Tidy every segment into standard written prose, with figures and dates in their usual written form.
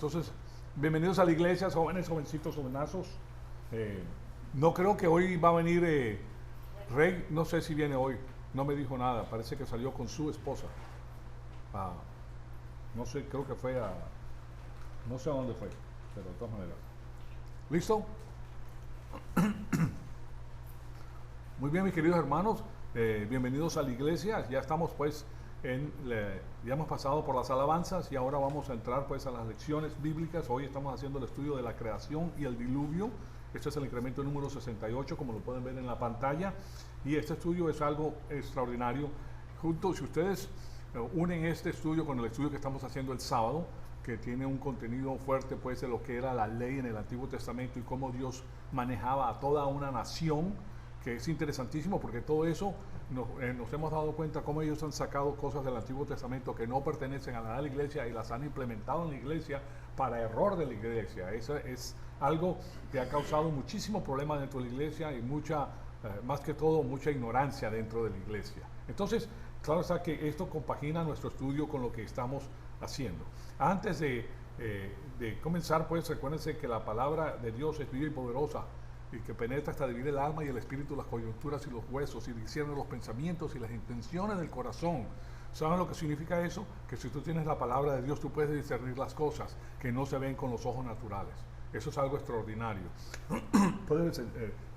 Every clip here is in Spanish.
Entonces, bienvenidos a la iglesia, jóvenes, jovencitos, jovenazos. No creo que hoy va a venir Rey, no sé si viene hoy, no me dijo nada, parece que salió con su esposa. No sé, creo que fue no sé a dónde fue, pero de todas maneras. ¿Listo? Muy bien, mis queridos hermanos, bienvenidos a la iglesia. Ya estamos pues ya hemos pasado por las alabanzas y ahora vamos a entrar pues a las lecciones bíblicas. Hoy estamos haciendo el estudio de la creación y el diluvio. Este es el incremento número 68, como lo pueden ver en la pantalla, y este estudio es algo extraordinario. Si ustedes unen este estudio con el estudio que estamos haciendo el sábado, que tiene un contenido fuerte pues de lo que era la ley en el Antiguo Testamento y cómo Dios manejaba a toda una nación, que es interesantísimo porque todo eso nos hemos dado cuenta cómo ellos han sacado cosas del Antiguo Testamento que no pertenecen a la iglesia y las han implementado en la iglesia para error de la iglesia. Eso es algo que ha causado muchísimo problema dentro de la iglesia y más que todo, mucha ignorancia dentro de la iglesia. Entonces, claro está que esto compagina nuestro estudio con lo que estamos haciendo. Antes de comenzar, pues recuérdense que la palabra de Dios es viva y poderosa y que penetra hasta dividir el alma y el espíritu, las coyunturas y los huesos, y discierne los pensamientos y las intenciones del corazón. ¿Saben lo que significa eso? Que si tú tienes la palabra de Dios, tú puedes discernir las cosas que no se ven con los ojos naturales. Eso es algo extraordinario. Puedes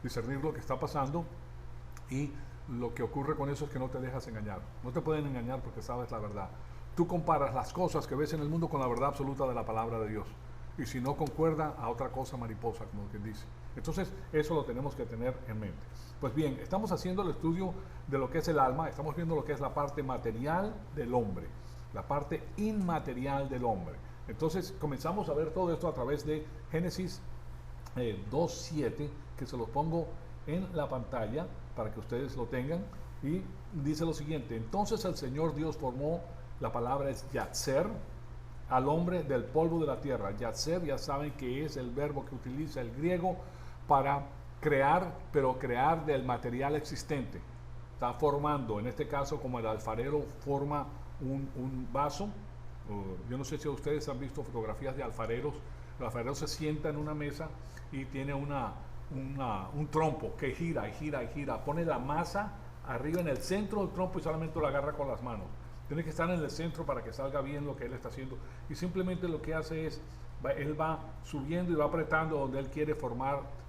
discernir lo que está pasando, y lo que ocurre con eso es que no te dejas engañar. No te pueden engañar porque sabes la verdad. Tú comparas las cosas que ves en el mundo con la verdad absoluta de la palabra de Dios. Y si no concuerda, a otra cosa mariposa, como quien dice. Entonces, eso lo tenemos que tener en mente. Pues bien, estamos haciendo el estudio de lo que es el alma. Estamos viendo lo que es la parte material del hombre, la parte inmaterial del hombre. Entonces, comenzamos a ver todo esto a través de Génesis 2:7, que se los pongo en la pantalla para que ustedes lo tengan. Y dice lo siguiente: entonces el Señor Dios formó, la palabra es Yatzer, al hombre del polvo de la tierra. Yatzer, ya saben que es el verbo que utiliza el griego para crear, pero crear del material existente. Está formando, en este caso, como el alfarero forma un vaso. Yo no sé si ustedes han visto fotografías de alfareros. El alfarero se sienta en una mesa y tiene un trompo que gira y gira y gira. Pone la masa arriba en el centro del trompo y solamente lo agarra con las manos. Tiene que estar en el centro para que salga bien lo que él está haciendo. Y simplemente lo que hace es, él va subiendo y va apretando donde él quiere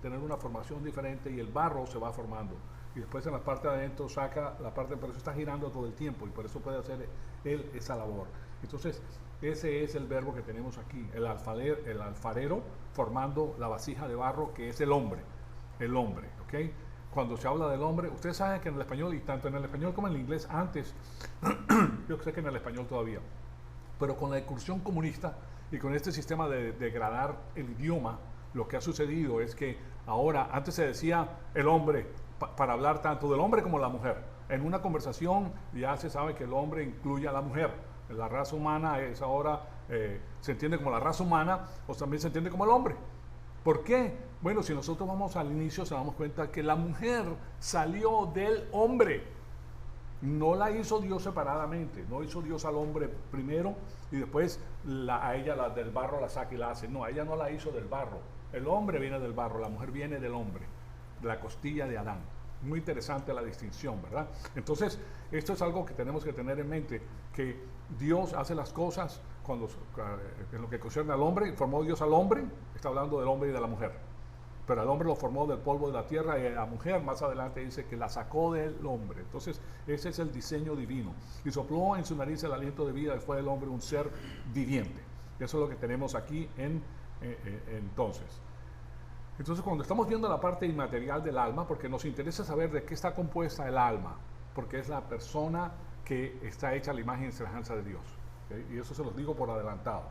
tener una formación diferente, y el barro se va formando. Y después en la parte de adentro saca la parte, pero eso está girando todo el tiempo y por eso puede hacer él esa labor. Entonces, ese es el verbo que tenemos aquí, el alfarero formando la vasija de barro, que es el hombre, ¿ok? Cuando se habla del hombre, ustedes saben que en el español, y tanto en el español como en el inglés antes, yo sé que en el español todavía, pero con la incursión comunista y con este sistema de degradar el idioma, lo que ha sucedido es que ahora, antes se decía el hombre, para hablar tanto del hombre como de la mujer. En una conversación ya se sabe que el hombre incluye a la mujer. La raza humana es ahora, se entiende como la raza humana, o también se entiende como el hombre. ¿Por qué? Bueno, si nosotros vamos al inicio, se damos cuenta que la mujer salió del hombre. No la hizo Dios separadamente, no hizo Dios al hombre primero y después a ella del barro la saca y la hace. No, ella no la hizo del barro. El hombre viene del barro, la mujer viene del hombre, de la costilla de Adán. Muy interesante la distinción, ¿verdad? Entonces, esto es algo que tenemos que tener en mente, que Dios hace las cosas en lo que concierne al hombre. Formó Dios al hombre, está hablando del hombre y de la mujer, pero al hombre lo formó del polvo de la tierra, y a la mujer más adelante dice que la sacó del hombre. Entonces, ese es el diseño divino. Y sopló en su nariz el aliento de vida, y fue el hombre un ser viviente. Y eso es lo que tenemos aquí entonces. Entonces, cuando estamos viendo la parte inmaterial del alma, porque nos interesa saber de qué está compuesta el alma, porque es la persona que está hecha a la imagen y semejanza de Dios, ¿okay? Y eso se los digo por adelantado.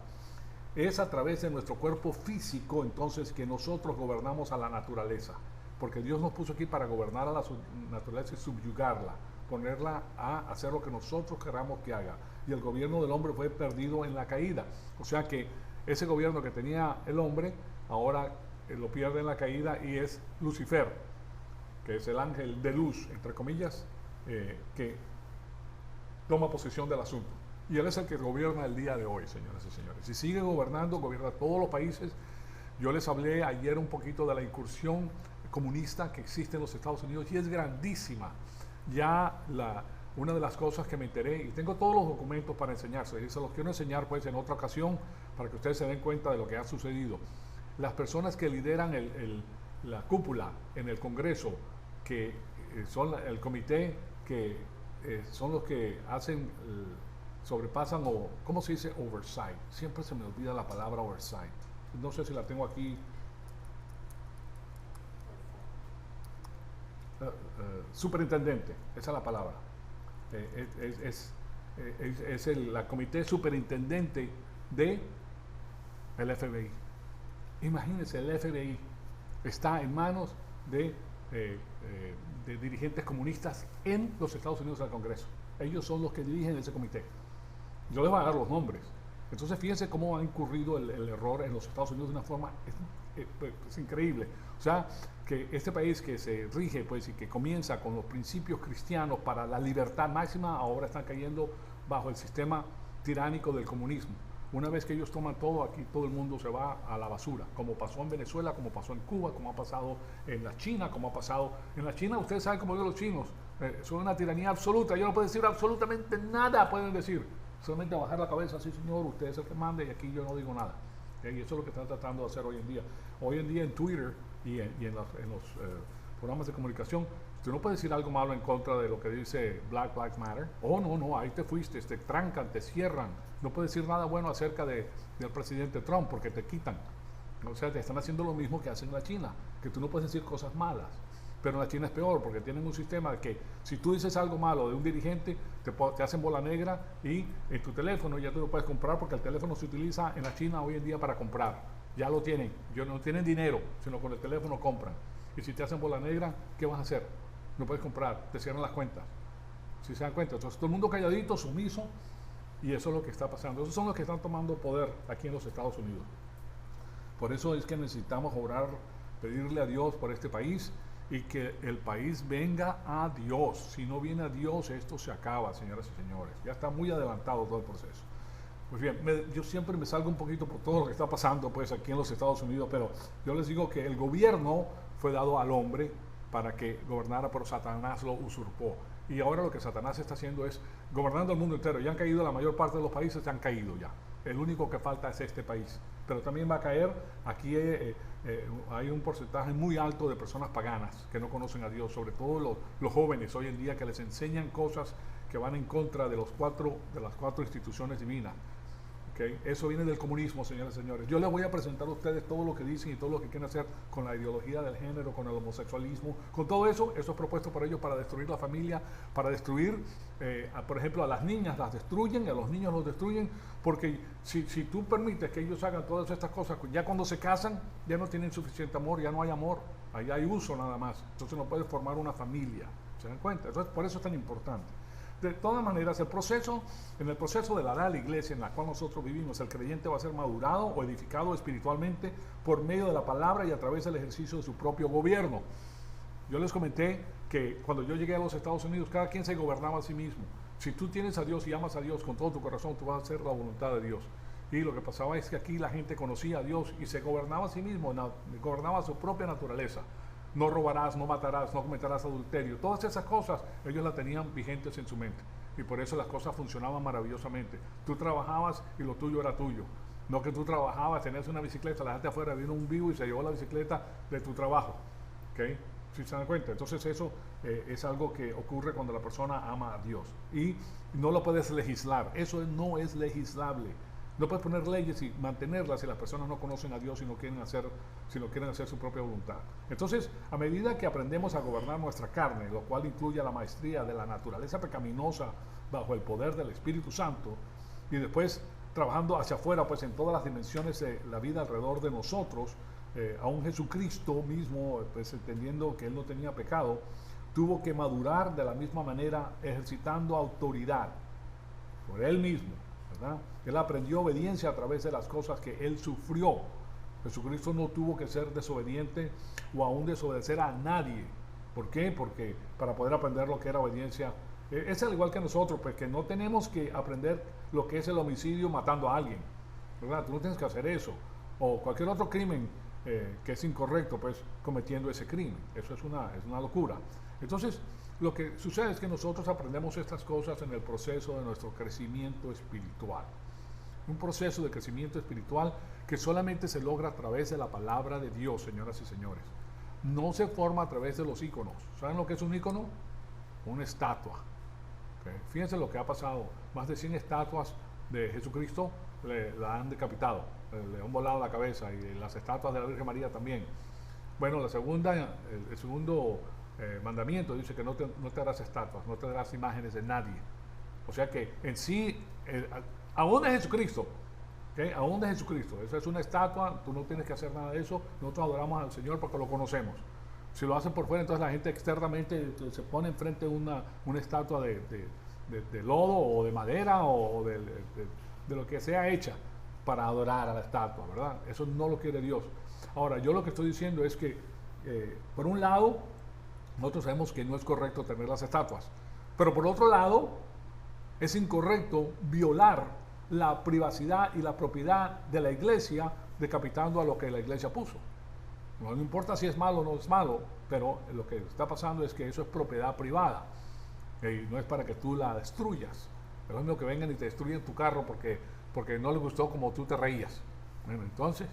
Es a través de nuestro cuerpo físico, entonces, que nosotros gobernamos a la naturaleza, porque Dios nos puso aquí para gobernar a la naturaleza y subyugarla, ponerla a hacer lo que nosotros queramos que haga. Y el gobierno del hombre fue perdido en la caída. O sea que ese gobierno que tenía el hombre, ahora lo pierde en la caída, y es Lucifer, que es el ángel de luz, entre comillas, que toma posesión del asunto. Y Él es el que gobierna el día de hoy, señoras y señores. Si sigue gobernando, gobierna todos los países. Yo les hablé ayer un poquito de la incursión comunista que existe en los Estados Unidos y es grandísima. Ya una de las cosas que me enteré, y tengo todos los documentos para enseñarse, y se los quiero enseñar pues en otra ocasión para que ustedes se den cuenta de lo que ha sucedido. Las personas que lideran la cúpula en el Congreso, que son el comité, que son los que hacen, sobrepasan o, ¿cómo se dice? Oversight. Siempre se me olvida la palabra oversight. No sé si la tengo aquí. Superintendente, esa es la palabra. Es el comité superintendente de el FBI. Imagínense, el FBI está en manos de dirigentes comunistas en los Estados Unidos del Congreso. Ellos son los que dirigen ese comité. Yo les voy a dar los nombres. Entonces fíjense cómo ha incurrido el error en los Estados Unidos de una forma es increíble. O sea, que este país que se rige pues y que comienza con los principios cristianos para la libertad máxima, ahora están cayendo bajo el sistema tiránico del comunismo. Una vez que ellos toman todo, aquí todo el mundo se va a la basura, como pasó en Venezuela, como pasó en Cuba, como ha pasado en la China, como ha pasado en la China. Ustedes saben cómo viven los chinos, son una tiranía absoluta, ellos no pueden decir absolutamente nada, pueden decir, solamente bajar la cabeza, sí señor, usted es el que manda y aquí yo no digo nada. Y eso es lo que están tratando de hacer hoy en día. Hoy en día en Twitter y en los programas de comunicación, tú no puedes decir algo malo en contra de lo que dice Black Lives Matter. Oh, no, ahí te fuiste, te trancan, te cierran. No puedes decir nada bueno acerca del presidente Trump porque te quitan. O sea, te están haciendo lo mismo que hacen en la China, que tú no puedes decir cosas malas. Pero en la China es peor porque tienen un sistema de que si tú dices algo malo de un dirigente, te hacen bola negra y en tu teléfono ya tú lo puedes comprar porque el teléfono se utiliza en la China hoy en día para comprar. Ya lo tienen. Ellos no tienen dinero, sino con el teléfono compran. Y si te hacen bola negra, ¿qué vas a hacer? No puedes comprar, te cierran las cuentas. Si se dan cuenta, entonces todo el mundo calladito, sumiso, y eso es lo que está pasando. Esos son los que están tomando poder aquí en los Estados Unidos. Por eso es que necesitamos orar, pedirle a Dios por este país y que el país venga a Dios. Si no viene a Dios, esto se acaba, señoras y señores. Ya está muy adelantado todo el proceso. Pues bien, yo siempre me salgo un poquito por todo lo que está pasando pues aquí en los Estados Unidos, pero yo les digo que el gobierno fue dado al hombre para que gobernara, pero Satanás lo usurpó. Y ahora lo que Satanás está haciendo es gobernando el mundo entero. Ya han caído la mayor parte de los países, ya han caído ya. El único que falta es este país. Pero también va a caer, aquí hay un porcentaje muy alto de personas paganas que no conocen a Dios, sobre todo los jóvenes hoy en día que les enseñan cosas que van en contra de las cuatro instituciones divinas. ¿Okay? Eso viene del comunismo, señores y señores. Yo les voy a presentar a ustedes todo lo que dicen y todo lo que quieren hacer con la ideología del género, con el homosexualismo, con todo eso. Eso es propuesto por ellos para destruir la familia, para destruir, por ejemplo, a las niñas las destruyen, a los niños los destruyen, porque si tú permites que ellos hagan todas estas cosas, ya cuando se casan, ya no tienen suficiente amor, ya no hay amor, ahí hay uso nada más. Entonces no puedes formar una familia, ¿se dan cuenta? Entonces por eso es tan importante. De todas maneras, en el proceso de la edad de la iglesia en la cual nosotros vivimos, el creyente va a ser madurado o edificado espiritualmente por medio de la palabra y a través del ejercicio de su propio gobierno. Yo les comenté que cuando yo llegué a los Estados Unidos, cada quien se gobernaba a sí mismo. Si tú tienes a Dios y amas a Dios con todo tu corazón, tú vas a hacer la voluntad de Dios. Y lo que pasaba es que aquí la gente conocía a Dios y se gobernaba a sí mismo, gobernaba su propia naturaleza. No robarás, no matarás, no cometerás adulterio. Todas esas cosas ellos las tenían vigentes en su mente. Y por eso las cosas funcionaban maravillosamente. Tú trabajabas y lo tuyo era tuyo. No que tú trabajabas, tenías una bicicleta, la gente afuera, vino un vivo y se llevó la bicicleta de tu trabajo. ¿Okay? ¿Sí se dan cuenta? Entonces eso es algo que ocurre cuando la persona ama a Dios. Y no lo puedes legislar. Eso no es legislable. No puedes poner leyes y mantenerlas si las personas no conocen a Dios y no quieren hacer su propia voluntad. Entonces, a medida que aprendemos a gobernar nuestra carne, lo cual incluye la maestría de la naturaleza pecaminosa bajo el poder del Espíritu Santo, y después trabajando hacia afuera, pues en todas las dimensiones de la vida alrededor de nosotros, aún Jesucristo mismo, pues entendiendo que Él no tenía pecado, tuvo que madurar de la misma manera, ejercitando autoridad por Él mismo. ¿verdad? Él aprendió obediencia a través de las cosas que Él sufrió. Jesucristo no tuvo que ser desobediente o aún desobedecer a nadie. ¿Por qué? Porque para poder aprender lo que era obediencia, es al igual que nosotros, pues que no tenemos que aprender lo que es el homicidio matando a alguien, ¿verdad? Tú no tienes que hacer eso. O cualquier otro crimen que es incorrecto, pues cometiendo ese crimen. Eso es una locura. Entonces, lo que sucede es que nosotros aprendemos estas cosas en el proceso de nuestro crecimiento espiritual. Un proceso de crecimiento espiritual que solamente se logra a través de la palabra de Dios, señoras y señores. No se forma a través de los íconos. ¿Saben lo que es un ícono? Una estatua. ¿Okay? Fíjense lo que ha pasado. Más de 100 estatuas de Jesucristo la han decapitado, le han volado la cabeza, y las estatuas de la Virgen María también. Bueno, el segundo mandamiento dice que no te harás estatuas, no te harás imágenes de nadie. O sea que en sí, aún de Jesucristo, ¿okay? Aún de Jesucristo, eso es una estatua, tú no tienes que hacer nada de eso. Nosotros adoramos al Señor porque lo conocemos. Si lo hacen por fuera, entonces la gente externamente se pone enfrente de una estatua de lodo o de madera o de lo que sea hecha para adorar a la estatua, ¿verdad? Eso no lo quiere Dios. Ahora, yo lo que estoy diciendo es que, por un lado, nosotros sabemos que no es correcto tener las estatuas, pero por otro lado, es incorrecto violar la privacidad y la propiedad de la iglesia decapitando a lo que la iglesia puso. No importa si es malo o no es malo, pero lo que está pasando es que eso es propiedad privada, y no es para que tú la destruyas. Es lo mismo que vengan y te destruyen tu carro porque no les gustó como tú te reías. Bueno, entonces,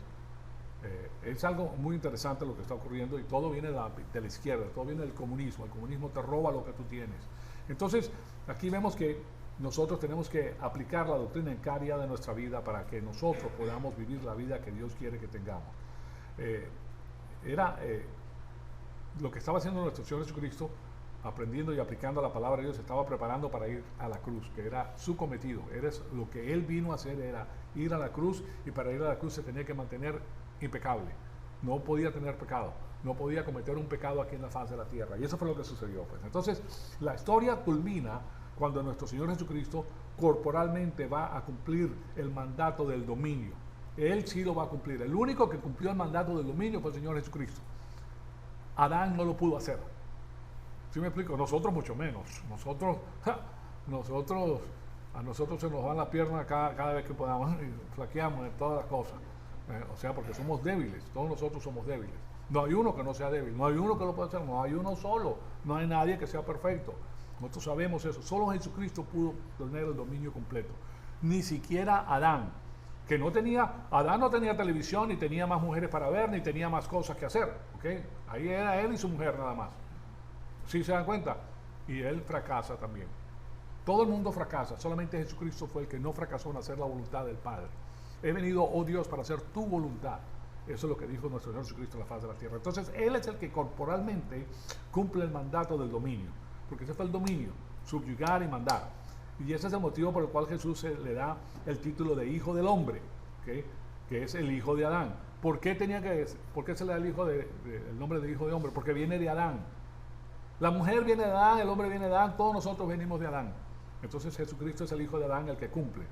es algo muy interesante lo que está ocurriendo, y todo viene de la izquierda, todo viene del comunismo. El comunismo te roba lo que tú tienes. Entonces, aquí vemos que nosotros tenemos que aplicar la doctrina en cada día de nuestra vida para que nosotros podamos vivir la vida que Dios quiere que tengamos. Lo que estaba haciendo nuestro Señor Jesucristo, aprendiendo y aplicando la palabra de Dios, estaba preparando para ir a la cruz, que era su cometido. Lo que Él vino a hacer era ir a la cruz, y para ir a la cruz se tenía que mantener impecable. No podía tener pecado, no podía cometer un pecado aquí en la faz de la tierra. Y eso fue lo que sucedió, pues. Entonces, la historia culmina cuando nuestro Señor Jesucristo corporalmente va a cumplir el mandato del dominio. Él sí lo va a cumplir. El único que cumplió el mandato del dominio fue el Señor Jesucristo. Adán no lo pudo hacer. ¿Sí me explico? Nosotros mucho menos. A nosotros se nos van las piernas cada vez que podamos, y flaqueamos en todas las cosas. O sea, porque somos débiles. Todos nosotros somos débiles. No hay uno que no sea débil. No hay uno que lo pueda hacer. No hay uno solo. No hay nadie que sea perfecto. Nosotros sabemos eso. Solo Jesucristo pudo tener el dominio completo. Ni siquiera Adán, Adán no tenía televisión, ni tenía más mujeres para ver, ni tenía más cosas que hacer. ¿Okay? Ahí era él y su mujer nada más. ¿Sí se dan cuenta? Y él fracasa también. Todo el mundo fracasa. Solamente Jesucristo fue el que no fracasó en hacer la voluntad del Padre. He venido, oh Dios, para hacer tu voluntad. Eso es lo que dijo nuestro Señor Jesucristo en la faz de la tierra. Entonces, Él es el que corporalmente cumple el mandato del dominio. Porque ese fue el dominio, subyugar y mandar. Y ese es el motivo por el cual Jesús le da el título de Hijo del Hombre, ¿okay? Que es el hijo de Adán. ¿Por qué se le da el nombre de Hijo de Hombre? Porque viene de Adán. La mujer viene de Adán, el hombre viene de Adán, todos nosotros venimos de Adán. Entonces Jesucristo es el Hijo de Adán, el que cumple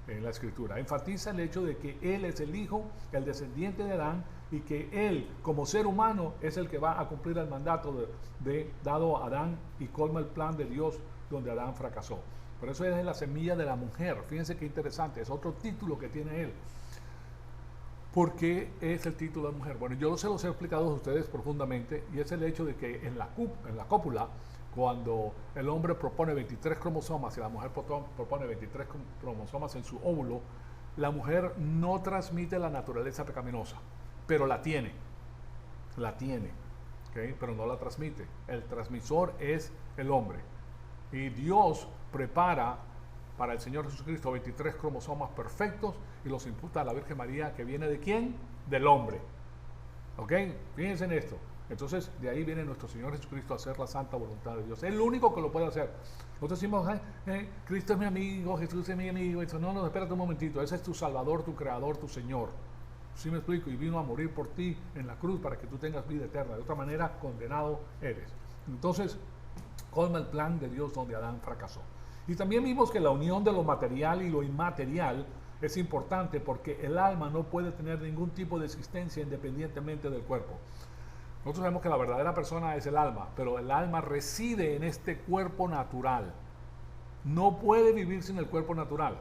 en la Escritura. Enfatiza el hecho de que Él es el Hijo, el descendiente de Adán, y que Él, como ser humano, es el que va a cumplir el mandato dado a Adán, y colma el plan de Dios donde Adán fracasó. Por eso es la semilla de la mujer. Fíjense qué interesante, es otro título que tiene Él. ¿Por qué es el título de mujer? Bueno, yo se los he explicado a ustedes profundamente, y es el hecho de que en la cópula, cuando el hombre propone 23 cromosomas y la mujer propone 23 cromosomas en su óvulo, la mujer no transmite la naturaleza pecaminosa, pero la tiene, ¿okay? Pero no la transmite. El transmisor es el hombre. Y Dios prepara para el Señor Jesucristo 23 cromosomas perfectos y los imputa a la Virgen María, que viene ¿de quién? Del hombre. ¿Ok? Fíjense en esto. Entonces, de ahí viene nuestro Señor Jesucristo a hacer la santa voluntad de Dios. Es el único que lo puede hacer. Nosotros decimos, Cristo es mi amigo, Jesús es mi amigo. Eso, no, espérate un momentito. Ese es tu Salvador, tu Creador, tu Señor. ¿Sí me explico? Y vino a morir por ti en la cruz para que tú tengas vida eterna. De otra manera, condenado eres. Entonces, colma el plan de Dios donde Adán fracasó. Y también vimos que la unión de lo material y lo inmaterial es importante, porque el alma no puede tener ningún tipo de existencia independientemente del cuerpo. Nosotros sabemos que la verdadera persona es el alma, pero el alma reside en este cuerpo natural. No puede vivir sin el cuerpo natural.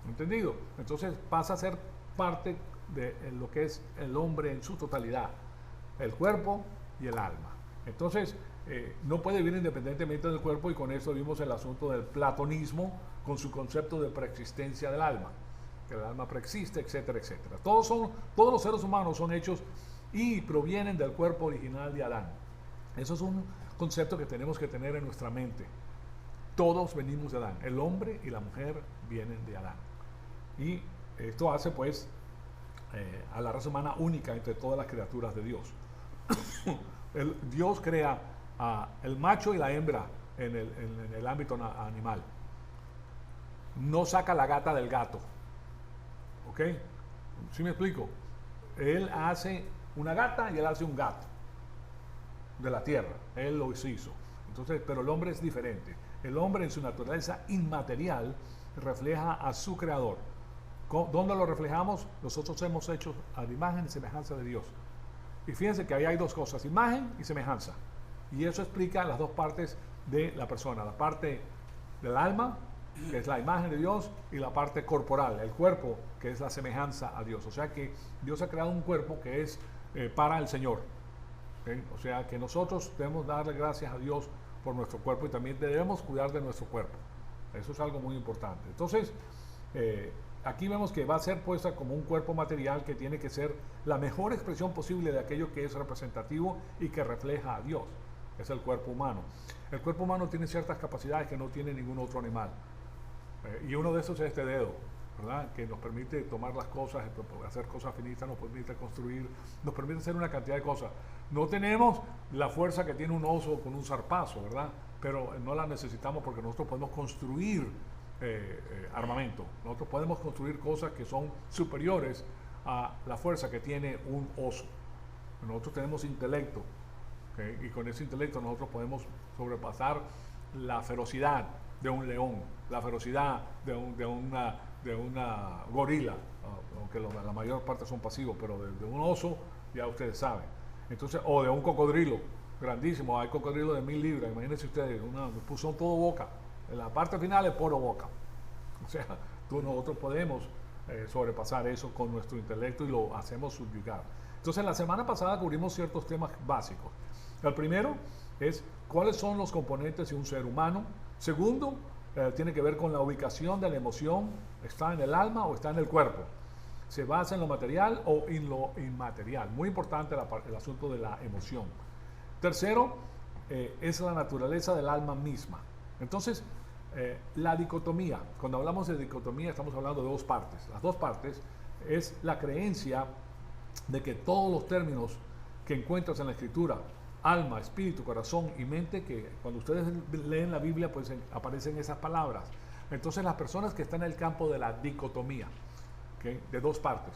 ¿Entendido? Entonces pasa a ser parte de lo que es el hombre en su totalidad, el cuerpo y el alma. Entonces, no puede vivir independientemente del cuerpo, y con eso vimos el asunto del platonismo con su concepto de preexistencia del alma, que el alma preexiste, etcétera, etcétera. Todos los seres humanos son hechos y provienen del cuerpo original de Adán. Eso es un concepto que tenemos que tener en nuestra mente. Todos venimos de Adán, el hombre y la mujer vienen de Adán. Y esto hace pues a la raza humana única entre todas las criaturas de Dios. Dios crea el macho y la hembra en el ámbito animal. No saca la gata del gato. ¿Ok? ¿Sí me explico? Él hace una gata y él hace un gato de la tierra. Él lo hizo. Entonces, pero el hombre es diferente. El hombre en su naturaleza inmaterial refleja a su creador. ¿Dónde lo reflejamos? Nosotros hemos hecho a la imagen y semejanza de Dios. Y fíjense que ahí hay dos cosas, imagen y semejanza. Y eso explica las dos partes de la persona, la parte del alma, que es la imagen de Dios, y la parte corporal, el cuerpo, que es la semejanza a Dios. O sea que Dios ha creado un cuerpo que es para el Señor. ¿Okay? O sea que nosotros debemos darle gracias a Dios por nuestro cuerpo, y también debemos cuidar de nuestro cuerpo. Eso es algo muy importante. Entonces, aquí vemos que va a ser puesta como un cuerpo material que tiene que ser la mejor expresión posible de aquello que es representativo y que refleja a Dios. Es el cuerpo humano. El cuerpo humano tiene ciertas capacidades que no tiene ningún otro animal. Y uno de esos es este dedo, ¿verdad? Que nos permite tomar las cosas, hacer cosas finitas, nos permite construir, nos permite hacer una cantidad de cosas. No tenemos la fuerza que tiene un oso con un zarpazo, ¿verdad? Pero no la necesitamos porque nosotros podemos construir armamento. Nosotros podemos construir cosas que son superiores a la fuerza que tiene un oso. Nosotros tenemos intelecto, ¿okay? Y con ese intelecto nosotros podemos sobrepasar la ferocidad de un león, la ferocidad de una gorila, aunque la mayor parte son pasivos, pero de un oso ya ustedes saben. Entonces, o de un cocodrilo grandísimo, hay cocodrilos de 1000 libras, imagínense ustedes, son todo boca. En la parte final es puro boca. O sea, nosotros podemos sobrepasar eso con nuestro intelecto y lo hacemos subyugar. Entonces, la semana pasada cubrimos ciertos temas básicos. El primero es cuáles son los componentes de un ser humano. Segundo, tiene que ver con la ubicación de la emoción. ¿Está en el alma o está en el cuerpo? ¿Se basa en lo material o en lo inmaterial? Muy importante el asunto de la emoción. Tercero, es la naturaleza del alma misma. Entonces, la dicotomía, cuando hablamos de dicotomía estamos hablando de dos partes. Las dos partes es la creencia de que todos los términos que encuentras en la Escritura, alma, espíritu, corazón y mente, que cuando ustedes leen la Biblia pues aparecen esas palabras. Entonces las personas que están en el campo de la dicotomía, ¿okay? De dos partes.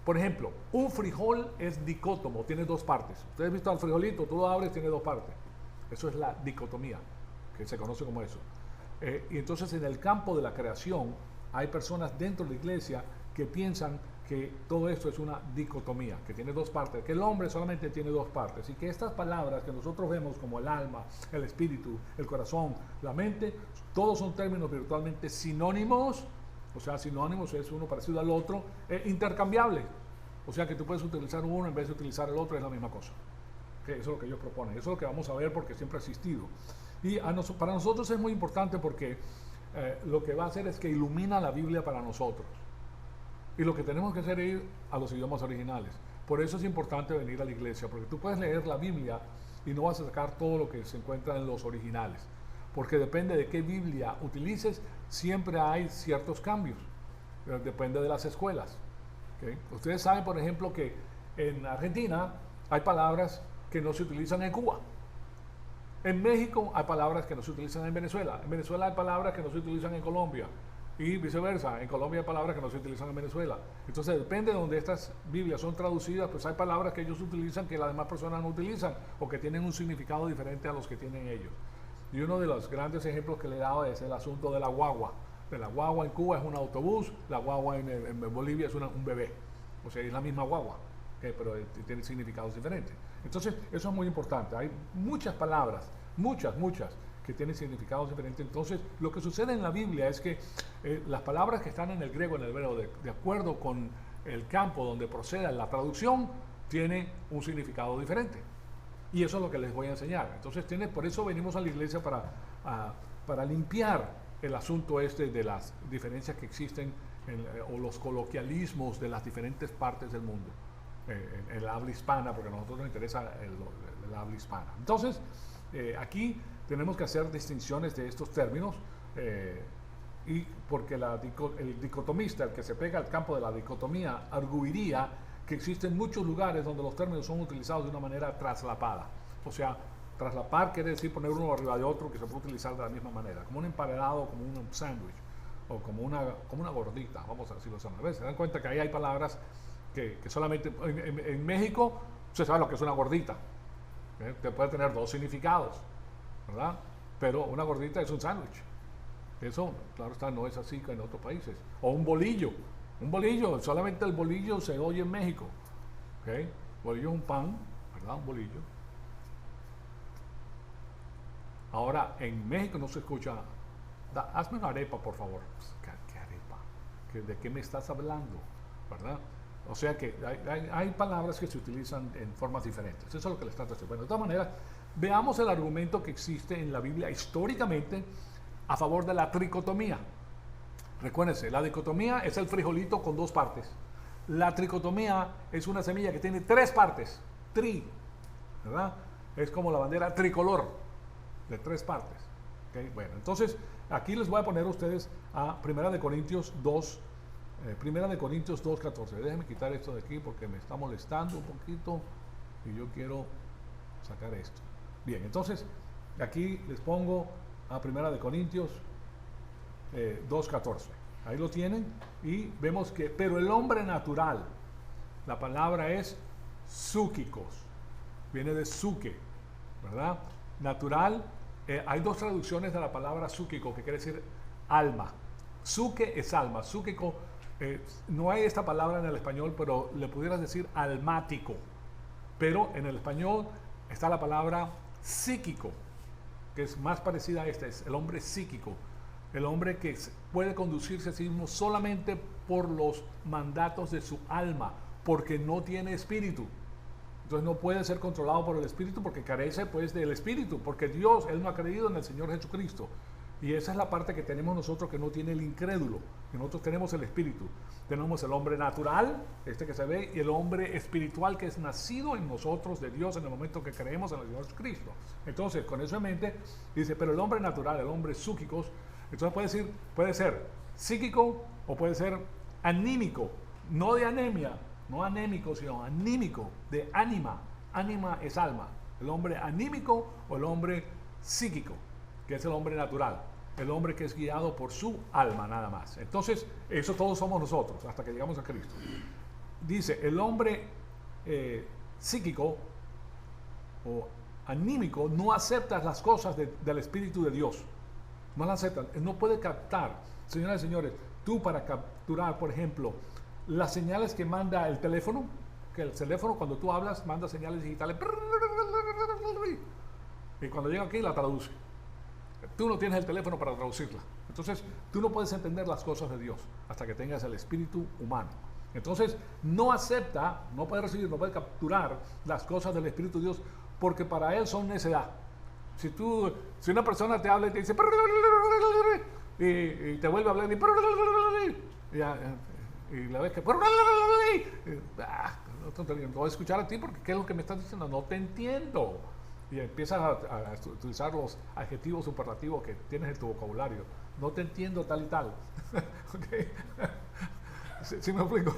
Por ejemplo, un frijol es dicótomo, tiene dos partes. Ustedes han visto al frijolito, tú lo abres, tiene dos partes. Eso es la dicotomía, que se conoce como eso. Y entonces en el campo de la creación hay personas dentro de la iglesia que piensan que todo esto es una dicotomía, que tiene dos partes, que el hombre solamente tiene dos partes, y que estas palabras que nosotros vemos como el alma, el espíritu, el corazón, la mente, todos son términos virtualmente sinónimos. O sea, sinónimos es uno parecido al otro, intercambiable. O sea que tú puedes utilizar uno en vez de utilizar el otro, es la misma cosa. Eso es lo que ellos proponen, eso es lo que vamos a ver porque siempre ha existido. Y para nosotros es muy importante porque lo que va a hacer es que ilumina la Biblia para nosotros. Y lo que tenemos que hacer es ir a los idiomas originales. Por eso es importante venir a la iglesia, porque tú puedes leer la Biblia y no vas a sacar todo lo que se encuentra en los originales. Porque depende de qué Biblia utilices, siempre hay ciertos cambios. Depende de las escuelas. ¿Okay? Ustedes saben, por ejemplo, que en Argentina hay palabras que no se utilizan en Cuba. En México hay palabras que no se utilizan en Venezuela. En Venezuela hay palabras que no se utilizan en Colombia. Y viceversa, en Colombia hay palabras que no se utilizan en Venezuela. Entonces depende de donde estas Biblias son traducidas, pues hay palabras que ellos utilizan que las demás personas no utilizan o que tienen un significado diferente a los que tienen ellos. Y uno de los grandes ejemplos que le he dado es el asunto de la guagua. La guagua en Cuba es un autobús, la guagua en Bolivia es un bebé. O sea, es la misma guagua, pero tiene significados diferentes. Entonces, eso es muy importante. Hay muchas palabras, muchas, que tienen significados diferentes. Entonces, lo que sucede en la Biblia es que las palabras que están en el griego, en el hebreo, de acuerdo con el campo donde proceda la traducción, tiene un significado diferente. Y eso es lo que les voy a enseñar. Entonces, por eso venimos a la iglesia para limpiar el asunto de las diferencias que existen o los coloquialismos de las diferentes partes del mundo, en el habla hispana, porque a nosotros nos interesa el habla hispana. Entonces, aquí tenemos que hacer distinciones de estos términos, y porque el dicotomista, el que se pega al campo de la dicotomía, arguiría que existen muchos lugares donde los términos son utilizados de una manera traslapada. O sea, traslapar quiere decir poner uno arriba de otro que se puede utilizar de la misma manera, como un emparedado, como un sándwich, o como una gordita, vamos a decirlo de esa manera. Se dan cuenta que ahí hay palabras que solamente en México se sabe lo que es una gordita, que puede tener dos significados, ¿verdad? Pero una gordita es un sándwich. Eso, claro está, no es así en otros países. O un bolillo. Un bolillo, solamente el bolillo se oye en México. ¿Okay? Bolillo es un pan, ¿verdad? Un bolillo. Ahora, en México no se escucha. Hazme una arepa, por favor. ¿Qué arepa? ¿De qué me estás hablando? ¿Verdad? O sea que hay palabras que se utilizan en formas diferentes. Eso es lo que les trato de decir. Bueno, de todas maneras, veamos el argumento que existe en la Biblia históricamente a favor de la tricotomía. Recuérdense, la dicotomía es el frijolito con dos partes. La tricotomía es una semilla que tiene tres partes. ¿Verdad? Es como la bandera tricolor, de tres partes. ¿Okay? Bueno, entonces, aquí les voy a poner a ustedes a 1 Corintios 2, 1 Corintios 2:14. Déjenme quitar esto de aquí porque me está molestando un poquito y yo quiero sacar esto. Bien, entonces, aquí les pongo a 1 Corintios 2:14. Ahí lo tienen y vemos que, pero el hombre natural, la palabra es súquicos, viene de suque, ¿verdad? Natural, hay dos traducciones de la palabra súquico, que quiere decir alma. Suque es alma, súquico, no hay esta palabra en el español, pero le pudieras decir almático. Pero en el español está la palabra psíquico, que es más parecida a esta, es el hombre psíquico. El hombre que puede conducirse a sí mismo solamente por los mandatos de su alma, porque no tiene espíritu. Entonces no puede ser controlado por el espíritu porque carece pues del espíritu, porque Dios, Él no ha creído en el Señor Jesucristo. Y esa es la parte que tenemos nosotros que no tiene el incrédulo, que nosotros tenemos el espíritu. Tenemos el hombre natural, este que se ve, y el hombre espiritual que es nacido en nosotros de Dios en el momento que creemos en el Señor Jesucristo. Entonces, con eso en mente, dice, pero el hombre natural, el hombre psíquicos, entonces puede ser psíquico o puede ser anímico, no de anemia, no anémico, sino anímico, de ánima. Ánima es alma. El hombre anímico o el hombre psíquico, que es el hombre natural, el hombre que es guiado por su alma nada más. Entonces, eso todos somos nosotros, hasta que llegamos a Cristo. Dice, el hombre psíquico o anímico no acepta las cosas del Espíritu de Dios. No las acepta, no puede captar. Señoras y señores, tú para capturar, por ejemplo, las señales que manda el teléfono, que el teléfono cuando tú hablas manda señales digitales, y cuando llega aquí la traduce. Tú no tienes el teléfono para traducirla. Entonces, tú no puedes entender las cosas de Dios hasta que tengas el espíritu humano. Entonces, no acepta, no puede recibir, no puede capturar las cosas del Espíritu de Dios porque para él son necedad. Si una persona te habla y te dice y te vuelve a hablar y la vez que no te voy a escuchar a ti porque ¿qué es lo que me estás diciendo? No te entiendo. Y empiezas a utilizar los adjetivos superlativos que tienes en tu vocabulario. No te entiendo tal y tal. ¿Okay? ¿Sí me explico?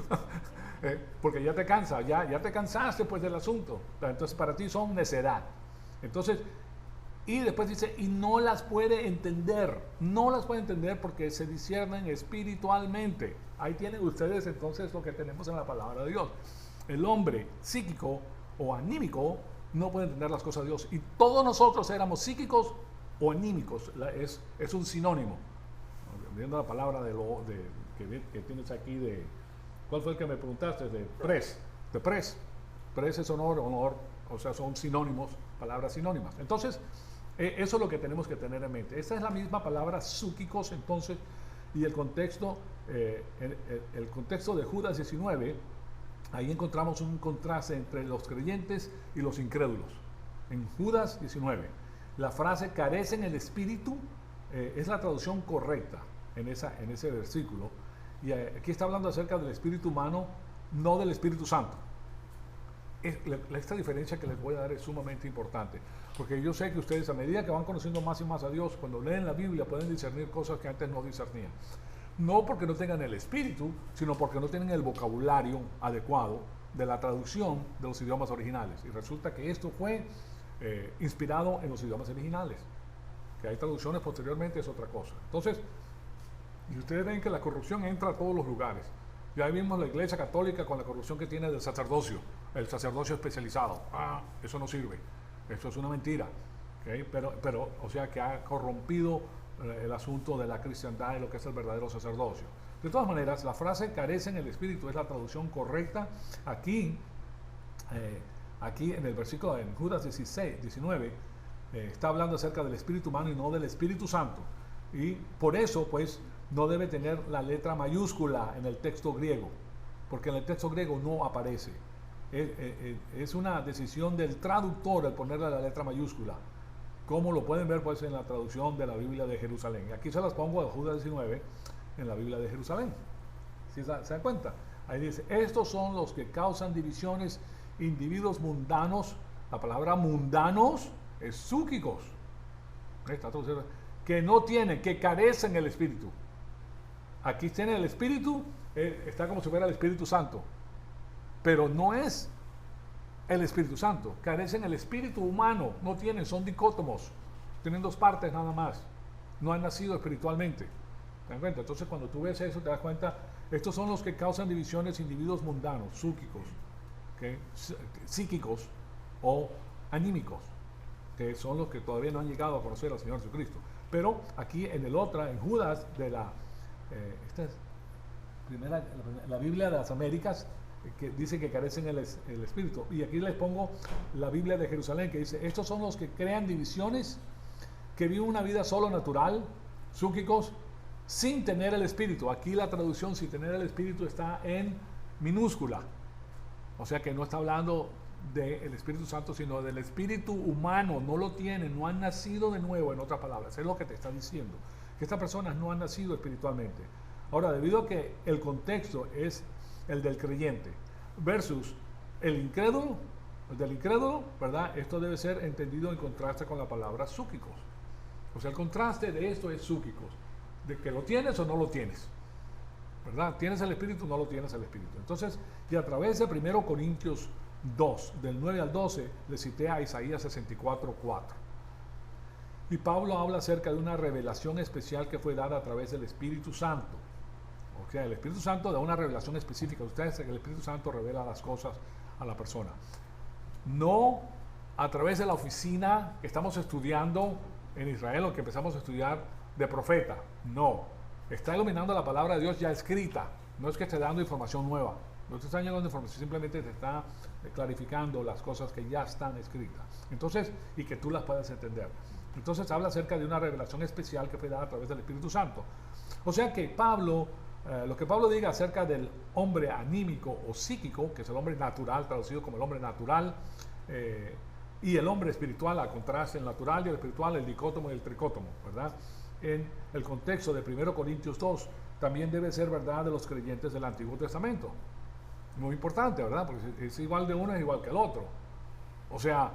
Porque ya te cansa, ya te cansaste pues del asunto. Entonces para ti son necedad. Entonces, y después dice, y no las puede entender. No las puede entender porque se disciernen espiritualmente. Ahí tienen ustedes entonces lo que tenemos en la palabra de Dios. El hombre psíquico o anímico no puede entender las cosas de Dios. Y todos nosotros éramos psíquicos o anímicos. Es un sinónimo. Viendo la palabra que tienes aquí de... ¿Cuál fue el que me preguntaste? De pres. Pres es honor, o sea, son sinónimos, palabras sinónimas. Entonces, Eso es lo que tenemos que tener en mente. Esa es la misma palabra súquicos entonces, y el contexto de Judas 19, ahí encontramos un contraste entre los creyentes y los incrédulos. En Judas 19, la frase carecen el espíritu es la traducción correcta en ese versículo. Y aquí está hablando acerca del espíritu humano, no del Espíritu Santo. Esta diferencia que les voy a dar es sumamente importante, porque yo sé que ustedes, a medida que van conociendo más y más a Dios, cuando leen la Biblia pueden discernir cosas que antes no discernían. No porque no tengan el espíritu, sino porque no tienen el vocabulario adecuado de la traducción de los idiomas originales. Y resulta que esto fue inspirado en los idiomas originales. Que hay traducciones posteriormente es otra cosa. Entonces, y ustedes ven que la corrupción entra a todos los lugares. Ya vimos la Iglesia Católica con la corrupción que tiene del sacerdocio, el sacerdocio especializado. Eso no sirve, eso es una mentira. ¿Okay? Pero, o sea, que ha corrompido el asunto de la cristiandad y lo que es el verdadero sacerdocio. De todas maneras, la frase carecen el espíritu es la traducción correcta. Aquí en el versículo en Judas 19, está hablando acerca del espíritu humano y no del Espíritu Santo. Y por eso, pues, no debe tener la letra mayúscula en el texto griego, porque en el texto griego no aparece. Es una decisión del traductor el ponerle la letra mayúscula, como lo pueden ver pues en la traducción de la Biblia de Jerusalén. Y aquí se las pongo de Judas 19 en la Biblia de Jerusalén. ¿Sí se dan cuenta? Ahí dice, estos son los que causan divisiones, individuos mundanos. La palabra mundanos es súquicos. Que no tienen, que carecen el espíritu. Aquí tiene el espíritu, está como si fuera el Espíritu Santo, pero no es el Espíritu Santo. Carecen el espíritu humano, no tienen, son dicótomos, tienen dos partes nada más, no han nacido espiritualmente. ¿Te das cuenta? Entonces cuando tú ves eso te das cuenta, estos son los que causan divisiones, individuos mundanos, súquicos, ¿okay? Psíquicos o anímicos, que son los que todavía no han llegado a conocer al Señor Jesucristo. Pero aquí en en Judas de esta es la Biblia de las Américas, que dice que carecen el espíritu. Y aquí les pongo la Biblia de Jerusalén, que dice, estos son los que crean divisiones, que viven una vida solo natural, súquicos, sin tener el espíritu. Aquí la traducción sin tener el espíritu está en minúscula. O sea que no está hablando del Espíritu Santo, sino del espíritu humano. No lo tienen, no han nacido de nuevo, en otras palabras. Es lo que te está diciendo, que estas personas no han nacido espiritualmente. Ahora, debido a que el contexto es el del creyente versus el incrédulo, ¿verdad? Esto debe ser entendido en contraste con la palabra súquicos. O sea, el contraste de esto es súquicos, de que lo tienes o no lo tienes, ¿verdad? ¿Tienes el Espíritu o no lo tienes el Espíritu? Entonces, y a través de 1 Corintios 2, del 9 al 12, le cité a Isaías 64:4. Y Pablo habla acerca de una revelación especial que fue dada a través del Espíritu Santo. O sea, el Espíritu Santo da una revelación específica. Ustedes saben que el Espíritu Santo revela las cosas a la persona. No a través de la oficina que estamos estudiando en Israel o que empezamos a estudiar de profeta. No. Está iluminando la palabra de Dios ya escrita. No es que esté dando información nueva. No te están llegando información, simplemente te está clarificando las cosas que ya están escritas. Entonces, y que tú las puedas entender. Entonces habla acerca de una revelación especial que fue dada a través del Espíritu Santo. O sea que Pablo, lo que Pablo diga acerca del hombre anímico o psíquico, que es el hombre natural, traducido como el hombre natural, y el hombre espiritual, al contraste, el natural y el espiritual, el dicótomo y el tricótomo, ¿verdad? En el contexto de 1 Corintios 2, también debe ser verdad de los creyentes del Antiguo Testamento. Muy importante, ¿verdad? Porque es igual de uno, es igual que el otro. O sea,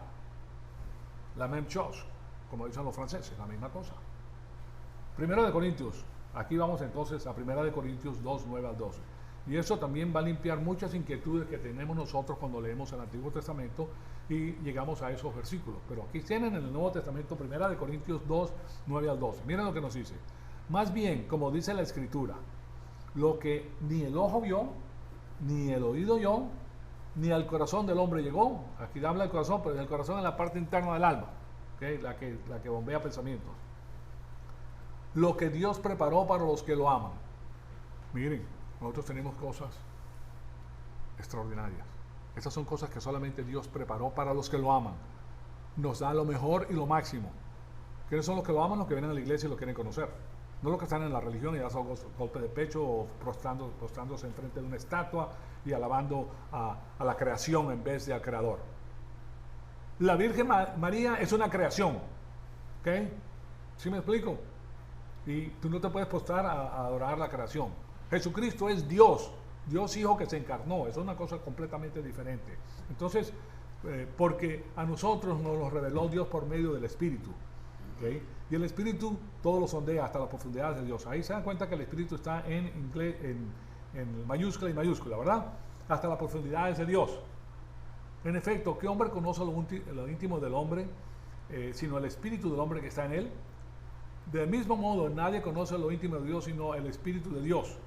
la même chose, como dicen los franceses, la misma cosa. 1 Corintios, aquí vamos entonces a 1 Corintios 2, 9 al 12. Y eso también va a limpiar muchas inquietudes que tenemos nosotros cuando leemos el Antiguo Testamento y llegamos a esos versículos. Pero aquí tienen en el Nuevo Testamento 1 Corintios 2, 9 al 12. Miren lo que nos dice. Más bien, como dice la Escritura, lo que ni el ojo vio, ni el oído oyó, ni al corazón del hombre llegó. Aquí habla del corazón, pero el corazón es la parte interna del alma, ¿okay? la que bombea pensamientos. Lo que Dios preparó para los que lo aman. Miren, nosotros tenemos cosas extraordinarias. Estas son cosas que solamente Dios preparó para los que lo aman. Nos da lo mejor y lo máximo. ¿Quiénes son los que lo aman? Los que vienen a la iglesia y lo quieren conocer. No los que están en la religión y ya son golpes de pecho o prostrándose enfrente de una estatua y alabando a la creación en vez de al creador. La Virgen María es una creación. ¿Ok? ¿Sí me explico? Y tú no te puedes postrar a adorar la creación. Jesucristo es Dios, Dios Hijo que se encarnó. Eso es una cosa completamente diferente. Entonces, porque a nosotros nos lo reveló Dios por medio del Espíritu. ¿Okay? Y el Espíritu todo lo sondea hasta las profundidades de Dios. Ahí se dan cuenta que el Espíritu está en inglés, en mayúscula y mayúscula, ¿verdad? Hasta las profundidades de Dios. En efecto, ¿qué hombre conoce lo íntimo del hombre, sino el Espíritu del hombre que está en él? Del mismo modo, nadie conoce lo íntimo de Dios, sino el Espíritu de Dios.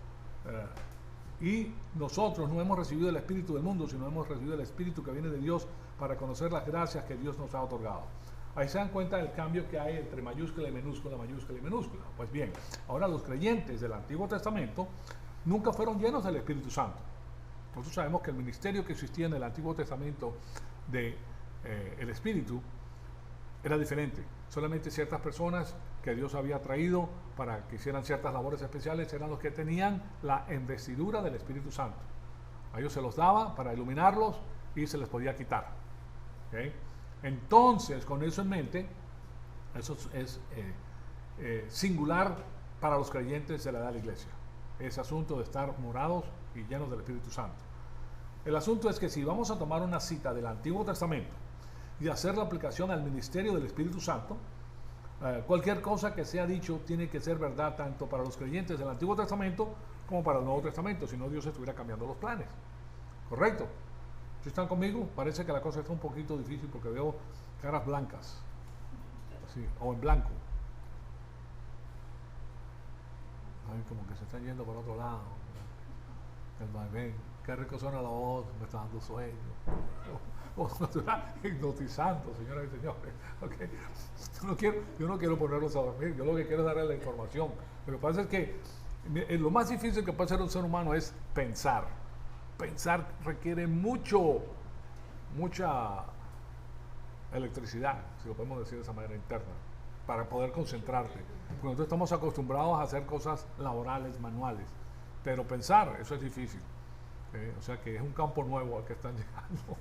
Y nosotros no hemos recibido el Espíritu del mundo, sino hemos recibido el Espíritu que viene de Dios para conocer las gracias que Dios nos ha otorgado. Ahí se dan cuenta del cambio que hay entre mayúscula y minúscula, mayúscula y minúscula. Pues bien, ahora los creyentes del Antiguo Testamento nunca fueron llenos del Espíritu Santo. Nosotros sabemos que el ministerio que existía en el Antiguo Testamento del Espíritu era diferente. Solamente ciertas personas que Dios había traído para que hicieran ciertas labores especiales eran los que tenían la investidura del Espíritu Santo. A ellos se los daba para iluminarlos y se les podía quitar. ¿Okay? Entonces, con eso en mente, eso es singular para los creyentes de la edad de la iglesia. Ese asunto de estar morados y llenos del Espíritu Santo. El asunto es que si vamos a tomar una cita del Antiguo Testamento y hacer la aplicación al ministerio del Espíritu Santo, cualquier cosa que sea dicho tiene que ser verdad tanto para los creyentes del Antiguo Testamento como para el Nuevo Testamento, si no Dios estuviera cambiando los planes. ¿Correcto? ¿Sí están conmigo? Parece que la cosa está un poquito difícil porque veo caras blancas, así, o en blanco. Ay, como que se están yendo por otro lado. El vaivén. Qué rico suena la voz, me está dando sueño. Hipnotizando, señoras y señores. Okay. Yo no quiero ponerlos a dormir, yo lo que quiero es darles la información. Lo que pasa es que lo más difícil que puede hacer un ser humano es pensar. Pensar requiere mucha electricidad, si lo podemos decir de esa manera, interna, para poder concentrarte. Porque nosotros estamos acostumbrados a hacer cosas laborales, manuales, pero pensar, eso es difícil. O sea que es un campo nuevo al que están llegando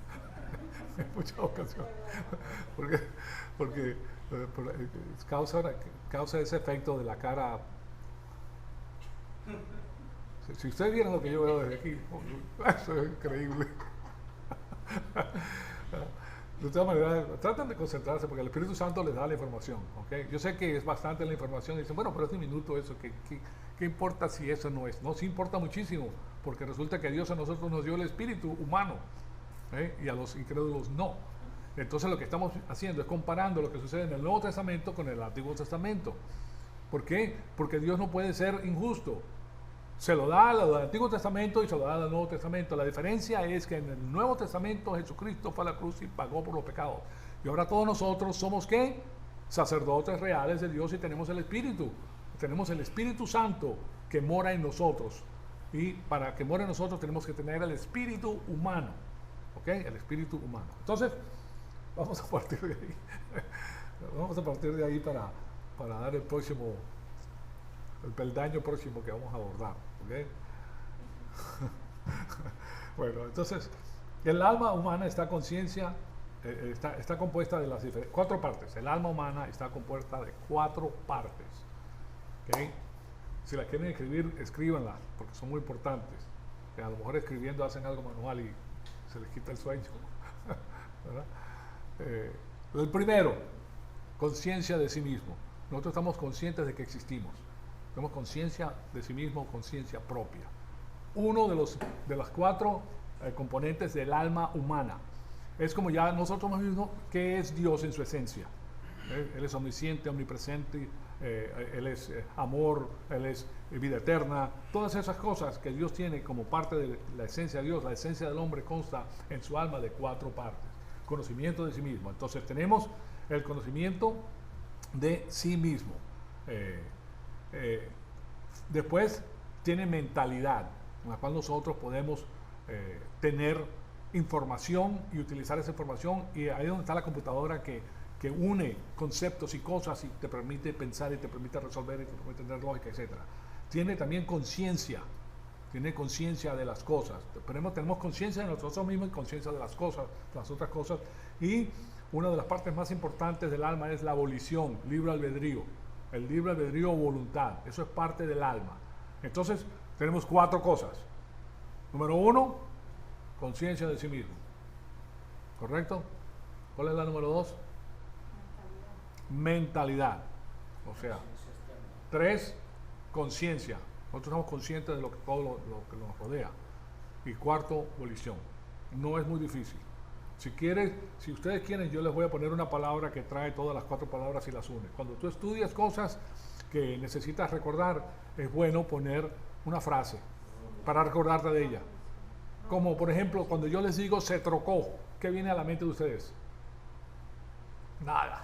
en muchas ocasiones, porque causa ese efecto de la cara. Si ustedes vieran lo que yo veo desde aquí, eso es increíble. De todas maneras, tratan de concentrarse porque el Espíritu Santo les da la información. ¿Okay? Yo sé que es bastante la información y dicen, bueno, pero es diminuto eso, ¿qué importa si eso no es? No, sí importa muchísimo, porque resulta que Dios a nosotros nos dio el espíritu humano y a los incrédulos no. Entonces lo que estamos haciendo es comparando lo que sucede en el Nuevo Testamento con el Antiguo Testamento. ¿Por qué? Porque Dios no puede ser injusto. Se lo da al Antiguo Testamento y se lo da al Nuevo Testamento. La diferencia es que en el Nuevo Testamento Jesucristo fue a la cruz y pagó por los pecados. Y ahora todos nosotros somos ¿qué? Sacerdotes reales de Dios y tenemos el Espíritu. Tenemos el Espíritu Santo que mora en nosotros. Y para que mora en nosotros tenemos que tener el espíritu humano. ¿Ok? El espíritu humano. Entonces, vamos a partir de ahí. Vamos a partir de ahí para dar el peldaño próximo que vamos a abordar. ¿Okay? Bueno, entonces, el alma humana está compuesta de las 4 partes. El alma humana está compuesta de 4 partes. ¿Okay? Si las quieren escribir, escríbanlas, porque son muy importantes. Que a lo mejor escribiendo hacen algo manual y se les quita el sueño. El primero, conciencia de sí mismo. Nosotros estamos conscientes de que existimos. Tenemos conciencia de sí mismo, conciencia propia. Uno de las 4 componentes del alma humana. Es como ya nosotros mismos, ¿qué es Dios en su esencia? Él es omnisciente, omnipresente, Él es amor, Él es vida eterna. Todas esas cosas que Dios tiene como parte de la esencia de Dios. La esencia del hombre consta en su alma de 4 partes. Conocimiento de sí mismo. Entonces tenemos el conocimiento de sí mismo. Después tiene mentalidad, en la cual nosotros podemos tener información y utilizar esa información, y ahí es donde está la computadora que que une conceptos y cosas y te permite pensar y te permite resolver y te permite tener lógica, etc. Tiene también conciencia, tiene conciencia de las cosas. Tenemos conciencia de nosotros mismos y conciencia de las cosas, las otras cosas. Y una de las partes más importantes del alma es la volición, libre albedrío. El libre albedrío o voluntad, eso es parte del alma. Entonces, tenemos 4 cosas. Número 1, conciencia de sí mismo. ¿Correcto? ¿Cuál es la número 2? Mentalidad. O sea, 3, conciencia. Nosotros somos conscientes de todo lo que nos rodea. Y 4, volición. No es muy difícil. Si ustedes quieren, yo les voy a poner una palabra que trae todas las 4 palabras y las une. Cuando tú estudias cosas que necesitas recordar, es bueno poner una frase para recordarte de ella. Como por ejemplo, cuando yo les digo se trocó, ¿qué viene a la mente de ustedes? Nada.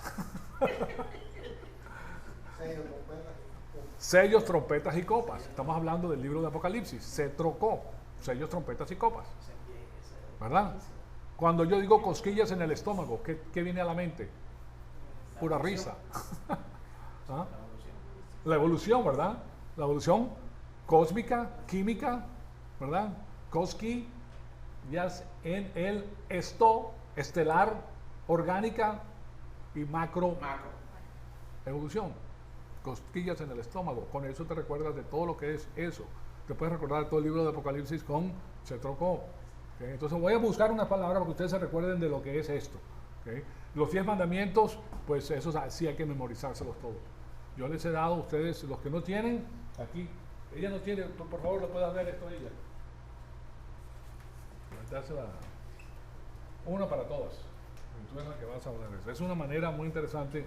Sellos, trompetas y copas. Estamos hablando del libro de Apocalipsis. Se trocó. Sellos, trompetas y copas. ¿Verdad? Cuando yo digo cosquillas en el estómago, ¿qué viene a la mente? Pura risa. ¿Ah? La evolución, ¿verdad? La evolución cósmica, química, ¿verdad? Cosquillas en el estelar, orgánica y macro. Evolución. Cosquillas en el estómago. Con eso te recuerdas de todo lo que es eso. Te puedes recordar todo el libro de Apocalipsis con se trocó. ¿Okay? Entonces voy a buscar una palabra para que ustedes se recuerden de lo que es esto. ¿Okay? Los 10 mandamientos, pues esos sí hay que memorizárselos todos. Yo les he dado a ustedes, los que no tienen, aquí. Ella no tiene, por favor, lo puedas ver esto a ella. Dársela una para todas. Tú eres la que vas a hablar eso. Es una manera muy interesante.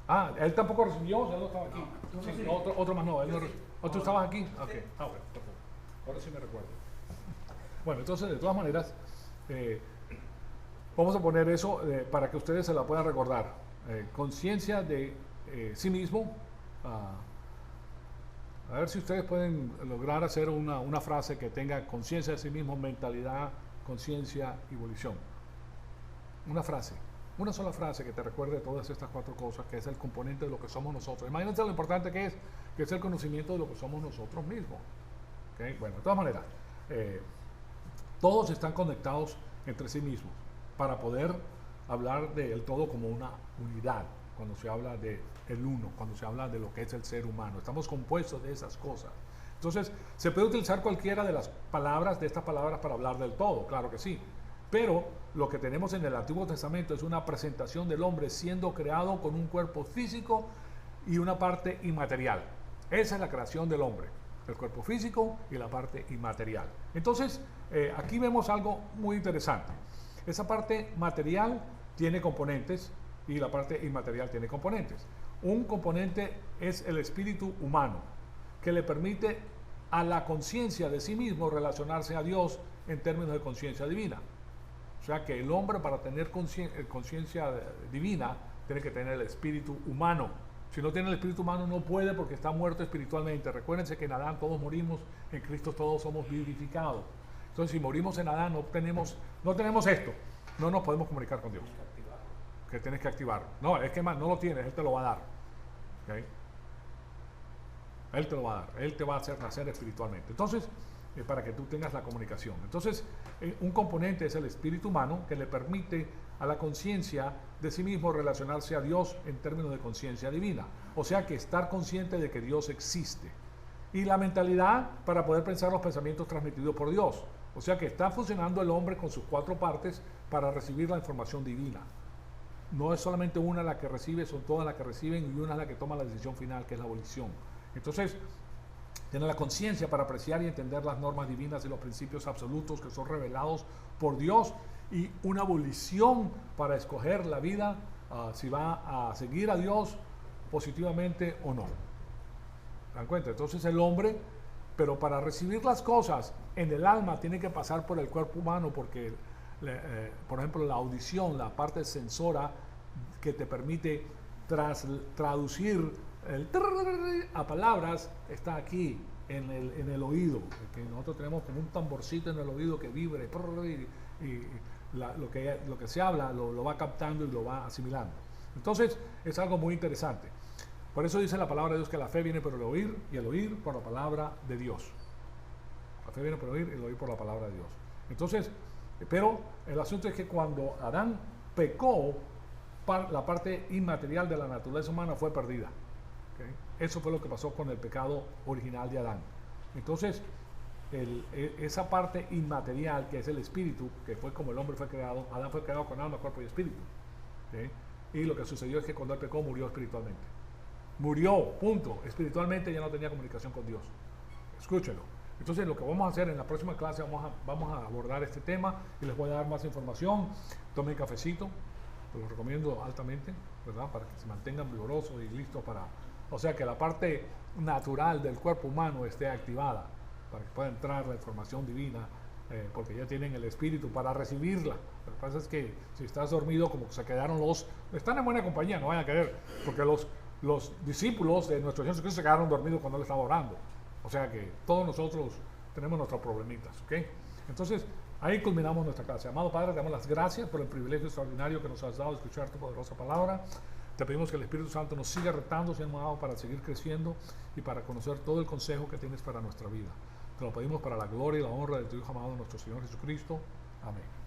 Ah, él tampoco recibió, él no estaba aquí. No, sí, sí. Otro más no, él no, ¿otro estabas aquí? Ok, bueno, ahora sí me recuerdo. Bueno, entonces, de todas maneras, vamos a poner eso para que ustedes se la puedan recordar. Conciencia de sí mismo. A ver si ustedes pueden lograr hacer una frase que tenga conciencia de sí mismo, mentalidad, conciencia y volición. Una frase, una sola frase que te recuerde todas estas 4 cosas, que es el componente de lo que somos nosotros. Imagínense lo importante que es el conocimiento de lo que somos nosotros mismos. ¿Okay? Bueno, de todas maneras, todos están conectados entre sí mismos para poder hablar del todo como una unidad. Cuando se habla de el uno, cuando se habla de lo que es el ser humano, estamos compuestos de esas cosas. Entonces, ¿se puede utilizar cualquiera de las palabras, de estas palabras, para hablar del todo? Claro que sí. Pero lo que tenemos en el Antiguo Testamento es una presentación del hombre siendo creado con un cuerpo físico y una parte inmaterial. Esa es la creación del hombre, el cuerpo físico y la parte inmaterial. Entonces, aquí vemos algo muy interesante. Esa parte material tiene componentes y la parte inmaterial tiene componentes. Un componente es el espíritu humano, que le permite a la conciencia de sí mismo relacionarse a Dios en términos de conciencia divina. O sea que el hombre, para tener conciencia divina, tiene que tener el espíritu humano. Si no tiene el espíritu humano no puede, porque está muerto espiritualmente. Recuérdense que en Adán todos morimos, en Cristo todos somos vivificados. Entonces, si morimos en Adán no tenemos esto, no nos podemos comunicar con Dios. Que tienes que activarlo. No, es que más, no lo tienes, Él te lo va a dar. ¿Okay? Él te lo va a dar, Él te va a hacer nacer espiritualmente. Entonces, para que tú tengas la comunicación. Entonces, un componente es el espíritu humano, que le permite a la conciencia de sí mismo relacionarse a Dios en términos de conciencia divina. O sea que estar consciente de que Dios existe. Y la mentalidad, para poder pensar los pensamientos transmitidos por Dios. O sea que está funcionando el hombre con sus 4 partes para recibir la información divina. No es solamente una la que recibe, son todas las que reciben, y una es la que toma la decisión final, que es la volición. Entonces, tiene la conciencia para apreciar y entender las normas divinas y los principios absolutos que son revelados por Dios, y una volición para escoger la vida, si va a seguir a Dios positivamente o no. ¿Se dan cuenta? Entonces el hombre, pero para recibir las cosas en el alma, tiene que pasar por el cuerpo humano, porque por ejemplo, la audición, la parte sensora que te permite traducir a palabras, está aquí en el oído, que nosotros tenemos como un tamborcito en el oído que vibre y lo que se habla lo va captando y lo va asimilando. Entonces, es algo muy interesante. Por eso dice la palabra de Dios que la fe viene por el oír y el oír por la palabra de Dios. La fe viene por el oír y el oír por la palabra de Dios. Entonces, pero el asunto es que cuando Adán pecó, la parte inmaterial de la naturaleza humana fue perdida. ¿Okay? Eso fue lo que pasó con el pecado original de Adán. Entonces, esa parte inmaterial que es el espíritu, que fue como el hombre fue creado, Adán fue creado con alma, cuerpo y espíritu. ¿Okay? Y lo que sucedió es que cuando él pecó murió espiritualmente. Murió, punto. Espiritualmente ya no tenía comunicación con Dios. Escúchelo. Entonces lo que vamos a hacer en la próxima clase, vamos a abordar este tema y les voy a dar más información. Tomen cafecito, te lo recomiendo altamente, ¿verdad? Para que se mantengan vigorosos y listos para... O sea, que la parte natural del cuerpo humano esté activada, para que pueda entrar la información divina, porque ya tienen el espíritu para recibirla. Lo que pasa es que si estás dormido, como que se quedaron están en buena compañía, no vayan a querer, porque los discípulos de nuestro Señor Jesucristo se quedaron dormidos cuando Él estaba orando. O sea que todos nosotros tenemos nuestros problemitas, ¿ok? Entonces, ahí culminamos nuestra clase. Amado Padre, te damos las gracias por el privilegio extraordinario que nos has dado de escuchar tu poderosa palabra. Te pedimos que el Espíritu Santo nos siga retando, Señor amado, para seguir creciendo y para conocer todo el consejo que tienes para nuestra vida. Te lo pedimos para la gloria y la honra de tu Hijo amado, nuestro Señor Jesucristo. Amén.